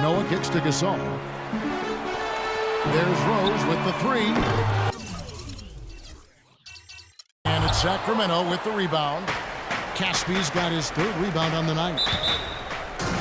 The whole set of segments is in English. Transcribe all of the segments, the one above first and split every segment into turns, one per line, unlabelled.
Noah kicks to Gasol. There's Rose with the three. And it's Sacramento with the rebound. Caspi's got his third rebound on the night.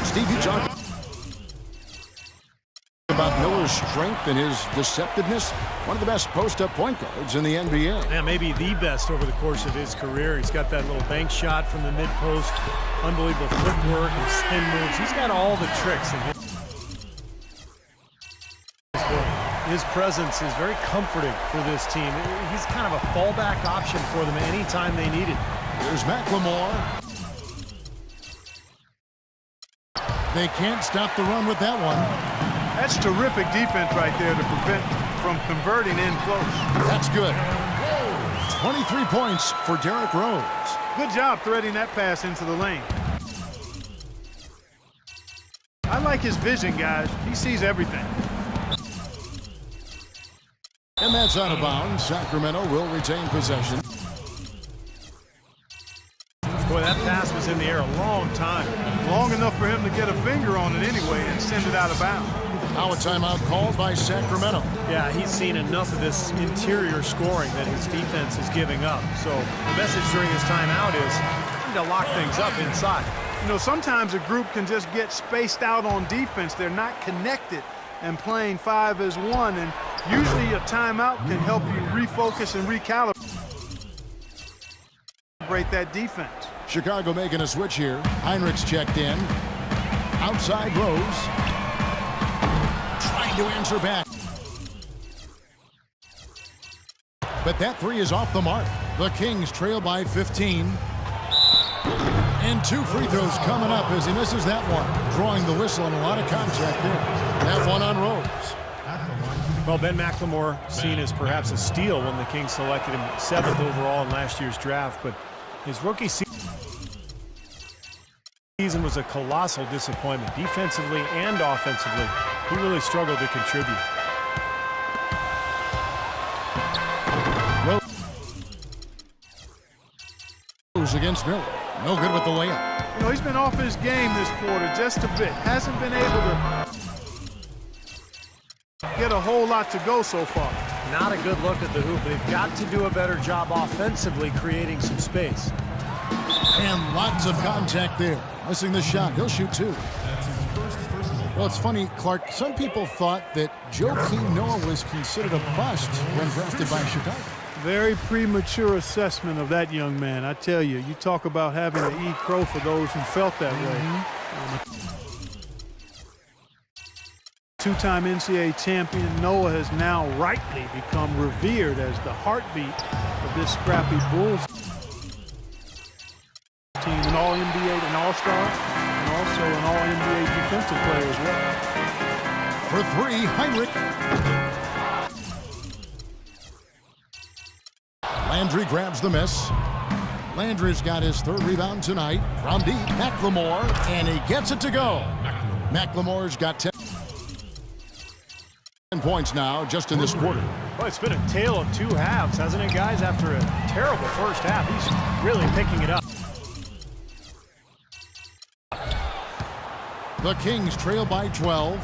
Stevie talking about Miller's strength and his deceptiveness. One of the best post-up point guards in the NBA.
Yeah, maybe the best over the course of his career. He's got that little bank shot from the mid-post. Unbelievable footwork and spin moves. He's got all the tricks in his presence is very comforting for this team. He's kind of a fallback option for them anytime they need it.
Here's McLemore. They can't stop the run with that one.
That's terrific defense right there to prevent from converting in close.
That's good. 23 points for Derrick Rose.
Good job threading that pass into the lane. I like his vision, guys. He sees everything.
And that's out of bounds. Sacramento will retain possession.
Boy, that pass was in the air a long time.
Long enough for him to get a finger on it anyway and send it out of bounds.
Now a timeout called by Sacramento.
Yeah, he's seen enough of this interior scoring that his defense is giving up. So the message during his timeout is time to lock things up inside.
You know, sometimes a group can just get spaced out on defense. They're not connected and playing 5 as 1. And usually a timeout can help you refocus and recalibrate that defense.
Chicago making a switch here. Heinrich's checked in. Outside Rose. Trying to answer back. But that three is off the mark. The Kings trail by 15. And 2 free throws coming up as he misses that one. Drawing the whistle and a lot of contact there. That one on Rose.
Well, Ben McLemore seen as perhaps a steal when the Kings selected him 7th overall in last year's draft, but his rookie season was a colossal disappointment. Defensively and offensively, he really struggled to contribute.
Rose against Miller. No good with the layup.
You know, he's been off his game this quarter just a bit. Hasn't been able to get a whole lot to go so far.
Not a good look at the hoop. They've got to do a better job offensively creating some space.
And lots of contact there. Missing the shot. He'll shoot 2. Well, it's funny, Clark. Some people thought that Joakim Noah was considered a bust when drafted by Chicago.
Very premature assessment of that young man. I tell you, you talk about having to eat crow for those who felt that way. Two-time NCAA champion Noah has now rightly become revered as the heartbeat of this scrappy Bulls team. An All-NBA, an All-Star, and also an All-NBA defensive player as well.
For 3, Heinrich. Landry grabs the miss. Landry's got his 3rd rebound tonight. From deep, McLemore, and he gets it to go. McLemore's got 10 points now just in this quarter.
Well, it's been a tale of 2 halves, hasn't it, guys? After a terrible first half, he's really picking it up.
The Kings trail by 12.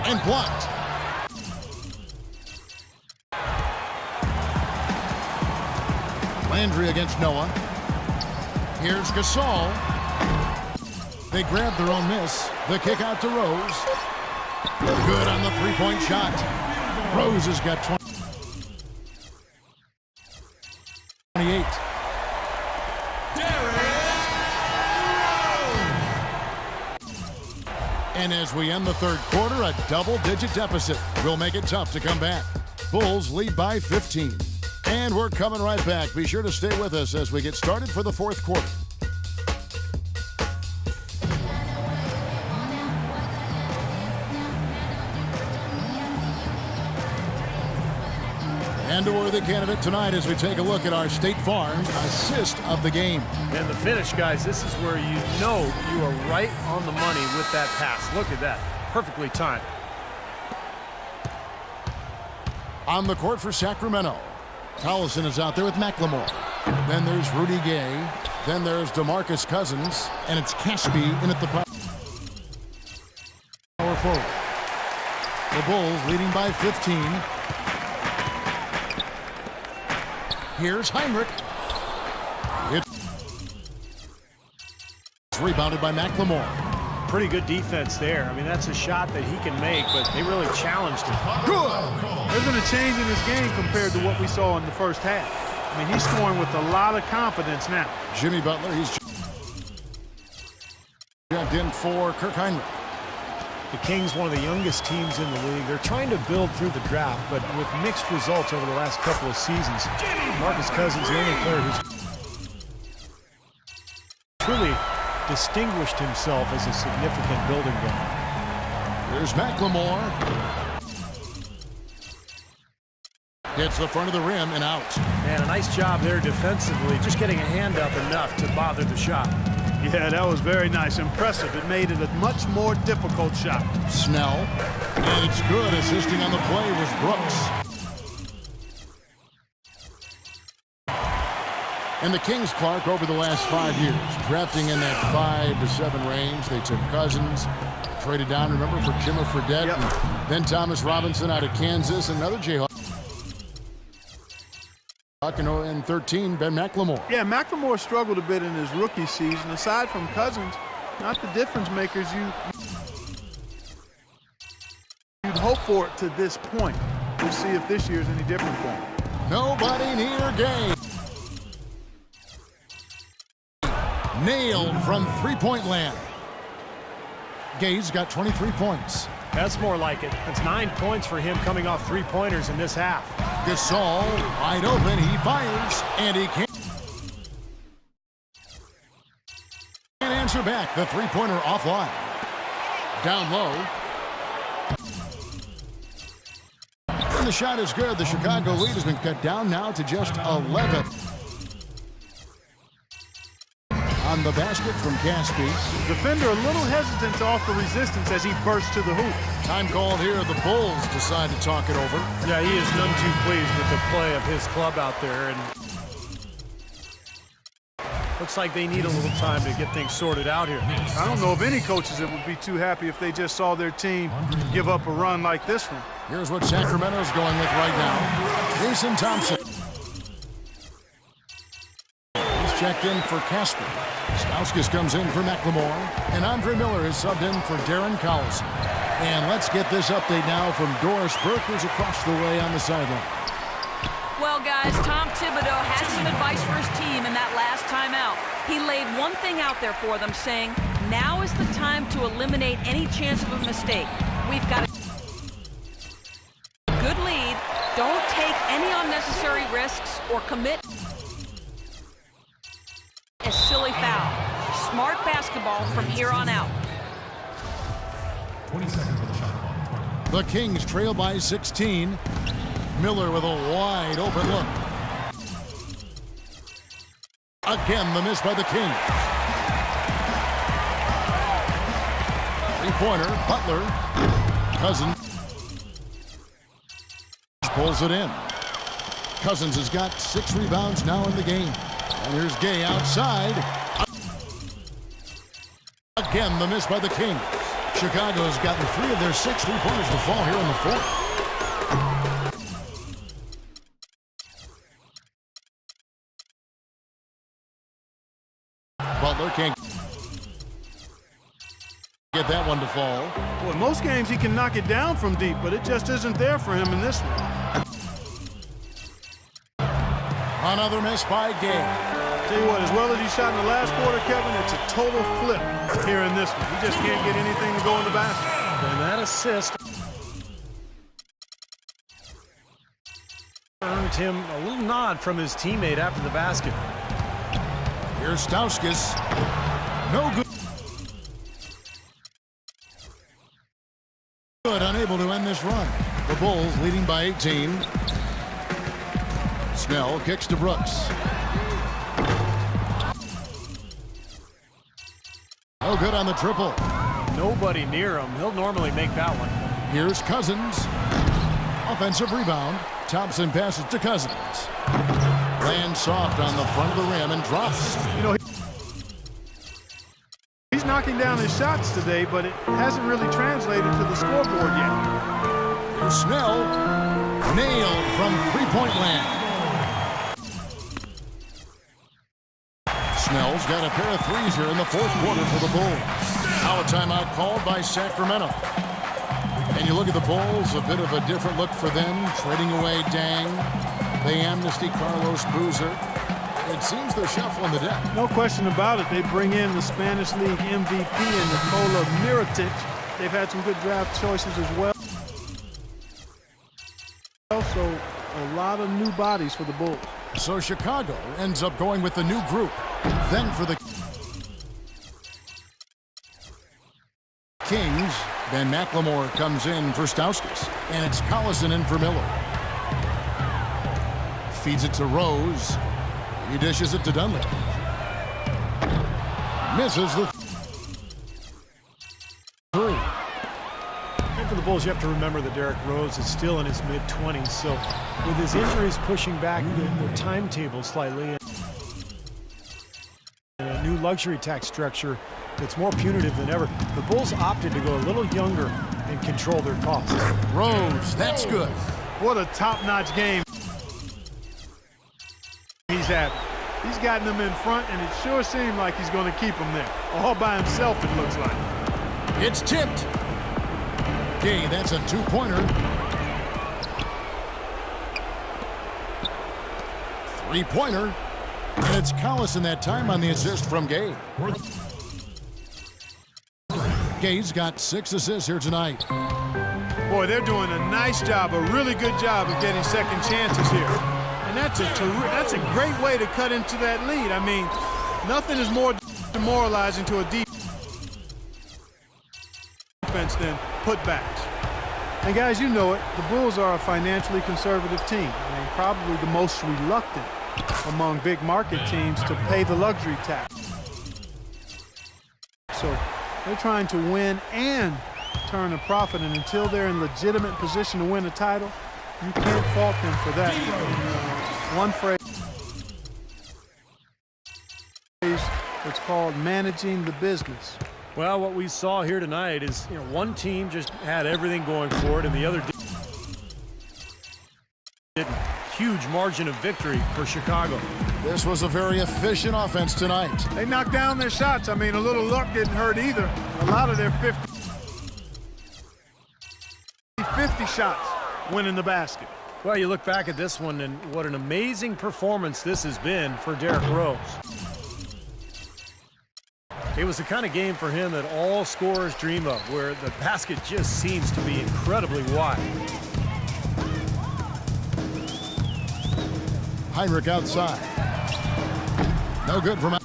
And blocked. Landry against Noah. Here's Gasol. They grab their own miss. The kick out to Rose. Good on the 3-point shot. Rose has got 28. And as we end the 3rd quarter, a double-digit deficit will make it tough to come back. Bulls lead by 15. And we're coming right back. Be sure to stay with us as we get started for the 4th quarter. And a worthy candidate tonight as we take a look at our State Farm assist of the game.
And the finish, guys, this is where you know you are right on the money with that pass. Look at that. Perfectly timed.
On the court for Sacramento. Collison is out there with McLemore. Then there's Rudy Gay. Then there's DeMarcus Cousins. And it's Caspi in at the forward. The Bulls leading by 15. Here's Heinrich. It's rebounded by McLemore.
Pretty good defense there. I mean, that's a shot that he can make, but they really challenged him.
Good.
There's been a change in his game compared to what we saw in the first half. I mean, he's scoring with a lot of confidence now.
Jimmy Butler, he's checked in for Kirk Heinrich.
The Kings, one of the youngest teams in the league. They're trying to build through the draft, but with mixed results over the last couple of seasons. Marcus Cousins, the only player who's truly distinguished himself as a significant building block.
Here's McLemore. Hits the front of the rim and out.
Man, a nice job there defensively, just getting a hand up enough to bother the shot.
Yeah, that was very nice. Impressive. It made it a much more difficult shot.
Snell. And it's good. Assisting on the play was Brooks. And the Kings, Clark, over the last 5 years, drafting in that 5 to 7 range. They took Cousins, traded down, remember, for Jimmy Fredette,
Yep.
and then Thomas Robinson out of Kansas, another Jayhawk. And 13, Ben McLemore.
Yeah, McLemore struggled a bit in his rookie season. Aside from Cousins, not the difference makers you'd hope for it to this point. We'll see if this year's any different for him.
Nobody near game. Nailed from three-point land. Gay's got 23 points.
That's more like it. That's 9 points for him coming off three-pointers in this half.
Gasol wide open. He fires, and he can't answer back. The three-pointer offline. Down low. And the shot is good. The Chicago lead has been cut down now to just 11. On the basket from Caspi.
Defender a little hesitant to offer resistance as he bursts to the hoop.
Time called here. The Bulls decide to talk it over.
Yeah, he is none too pleased with the play of his club out there, and looks like they need a little time to get things sorted out here.
I don't know of any coaches that would be too happy if they just saw their team give up a run like this one.
Here's what Sacramento's going with right now. Jason Thompson. He's checked in for Casper. Stauskas comes in for McLemore. And Andre Miller is subbed in for Darren Collison. And let's get this update now from Doris Burke, who's across the way on the sideline.
Well, guys, Tom Thibodeau had some advice for his team in that last timeout. He laid one thing out there for them, saying, now is the time to eliminate any chance of a mistake. We've got a good lead. Don't take any unnecessary risks or commit a silly foul. Smart basketball from here on out.
20 seconds on the shot clock.
The Kings trail by 16. Miller with a wide open look. Again, the miss by the Kings. Three-pointer, Butler. Cousins pulls it in. Cousins has got 6 rebounds now in the game. And here's Gay outside. Again, the miss by the Kings. Chicago's gotten 3 of their 6 three-pointers to fall here in the fourth. Butler can't get that one to fall.
Well, in most games he can knock it down from deep, but it just isn't there for him in this one.
Another miss by Gay.
Tell you what, as well as he shot in the last quarter, Kevin, it's a total flip here in this one. He just can't get anything to go in the basket.
And that assist earned him a little nod from his teammate after the basket.
Here's Stauskas. No good. Good, unable to end this run. The Bulls leading by 18. Snell kicks to Brooks. No good on the triple.
Nobody near him. He'll normally make that one.
Here's Cousins. Offensive rebound. Thompson passes to Cousins. Lands soft on the front of the rim and drops.
You know, he's knocking down his shots today, but it hasn't really translated to the scoreboard yet.
Here's Snell. Nailed from three-point land. Snell's got a pair of threes here in the fourth quarter for the Bulls. Now a timeout called by Sacramento. And you look at the Bulls, a bit of a different look for them, trading away Dang. They amnesty Carlos Boozer. It seems they're shuffling the deck.
No question about it. They bring in the Spanish League MVP and Nikola Mirotic. They've had some good draft choices as well. Also, a lot of new bodies for the Bulls.
So Chicago ends up going with the new group. Then for the Kings, Ben McLemore comes in for Stauskas. And it's Collison in for Miller. Feeds it to Rose. He dishes it to Dunley. Misses the three.
And for the Bulls, you have to remember that Derrick Rose is still in his mid-20s, so with his injuries pushing back the timetable slightly, and a new luxury tax structure that's more punitive than ever, the Bulls opted to go a little younger and control their costs.
Rose, that's good.
What a top-notch game he's having. He's gotten them in front, and it sure seemed like he's going to keep them there. All by himself, it looks like.
It's tipped. Okay, that's a two-pointer. Three-pointer. And it's Collison that time on the assist from Gay. Gay's got 6 assists here tonight.
Boy, they're doing a nice job, a really good job of getting second chances here. And that's a great way to cut into that lead. I mean, nothing is more demoralizing to a defense than putbacks. And guys, you know it, the Bulls are a financially conservative team. I mean, probably the most reluctant among big market teams to pay the luxury tax. So they're trying to win and turn a profit, and until they're in legitimate position to win a title, you can't fault them for that. One phrase, it's called managing the business.
Well, what we saw here tonight is, one team just had everything going for it, and the other didn't. Huge margin of victory for Chicago.
This was a very efficient offense tonight.
They knocked down their shots. I mean, a little luck didn't hurt either. A lot of their 50 shots went in the basket.
Well, you look back at this one, and what an amazing performance this has been for Derrick Rose. It was the kind of game for him that all scorers dream of, where the basket just seems to be incredibly wide.
Heinrich outside. No good from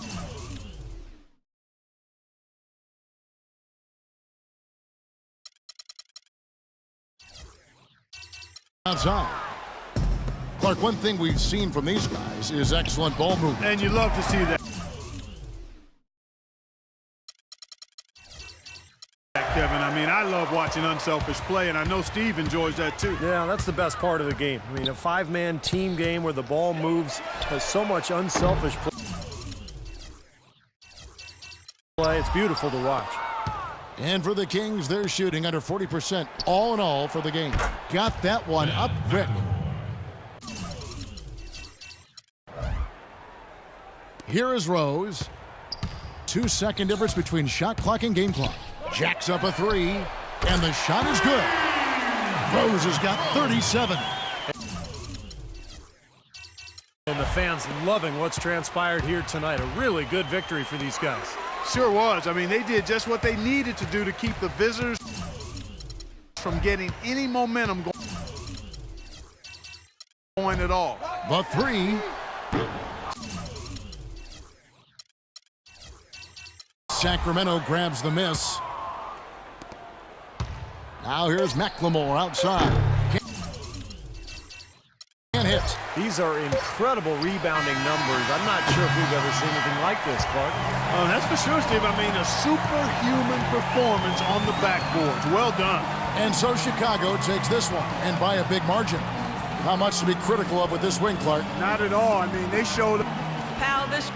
outside. Clark, one thing we've seen from these guys is excellent ball movement.
And you love to see that. Kevin, I mean, I love watching unselfish play, and I know Steve enjoys that too.
Yeah, that's the best part of the game. I mean, a five-man team game where the ball moves, has so much unselfish play. It's beautiful to watch.
And for the Kings, they're shooting under 40% all in all for the game. Got that one up quick. Here is Rose. 2-second difference between shot clock and game clock. Jacks up a three, and the shot is good. Rose has got 37.
And the fans loving what's transpired here tonight. A really good victory for these guys.
Sure was. I mean, they did just what they needed to do to keep the visitors from getting any momentum going at all.
The three. Sacramento grabs the miss. Now here's McLemore outside. Can't hit.
These are incredible rebounding numbers. I'm not sure if we've ever seen anything like this, Clark.
Oh, that's for sure, Steve. I mean, a superhuman performance on the backboards. Well done.
And so Chicago takes this one, and by a big margin. How much to be critical of with this win, Clark?
Not at all. I mean, they showed...
Pal, this